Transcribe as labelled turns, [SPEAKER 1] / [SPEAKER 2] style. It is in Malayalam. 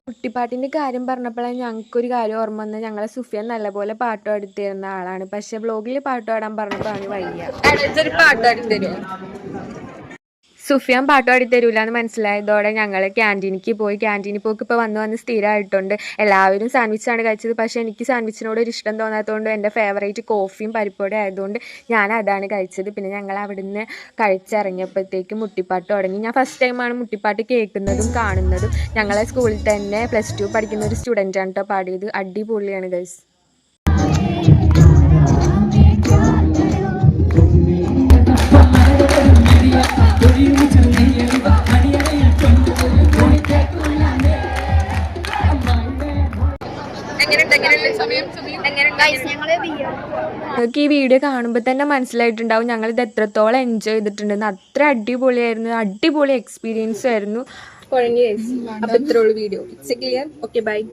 [SPEAKER 1] കുട്ടിപ്പാട്ടിൻ്റെ കാര്യം പറഞ്ഞപ്പോഴാണ് ഞങ്ങൾക്കൊരു കാര്യം ഓർമ്മ വന്നത്. ഞങ്ങളെ സുഫിയാൻ നല്ലപോലെ പാട്ട് പാടിത്തരുന്ന ആളാണ്. പക്ഷെ വ്ളോഗിൽ പാട്ട് പാടാൻ പറഞ്ഞപ്പോൾ അവന് വയ്യ. പാട്ട് പാടിത്തരുമോ? സുഫിയാൻ പാട്ട് പാടി തരൂല എന്ന് മനസ്സിലായതോടെ ഞങ്ങൾ ക്യാൻറ്റീനിലേക്ക് പോയി. ക്യാൻറ്റീനിൽ പോക്ക് ഇപ്പോൾ വന്ന് സ്ഥിരമായിട്ടുണ്ട്. എല്ലാവരും സാൻഡ്വിച്ചാണ് കഴിച്ചത്. പക്ഷേ എനിക്ക് സാൻഡ്വിച്ചിനോട് ഒരു ഇഷ്ടം തോന്നാത്തതുകൊണ്ട് എൻ്റെ ഫേവറേറ്റ് കോഫിയും പരിപ്പോടെ ആയതുകൊണ്ട് ഞാൻ അതാണ് കഴിച്ചത്. പിന്നെ ഞങ്ങൾ അവിടുന്ന് കഴിച്ചിറങ്ങിയപ്പോഴത്തേക്കും മുട്ടിപ്പാട്ട് തുടങ്ങി. ഞാൻ ഫസ്റ്റ് ടൈമാണ് മുട്ടിപ്പാട്ട് കേൾക്കുന്നതും കാണുന്നതും. ഞങ്ങളെ സ്കൂളിൽ തന്നെ +2 പഠിക്കുന്ന ഒരു സ്റ്റുഡൻ്റാണ് കേട്ടോ പാടിയത്. അടിപൊളിയാണ് ഗൈസ്. നിങ്ങൾക്ക് ഈ വീഡിയോ കാണുമ്പോൾ തന്നെ മനസ്സിലായിട്ടുണ്ടാവും ഞങ്ങളിത് എത്രത്തോളം എൻജോയ് ചെയ്തിട്ടുണ്ടെന്ന്. അത്ര അടിപൊളിയായിരുന്നു. അടിപൊളി എക്സ്പീരിയൻസ് ആയിരുന്നു. അപ്പോൾ ഇത്രയുള്ള video. It's clear. Okay bye.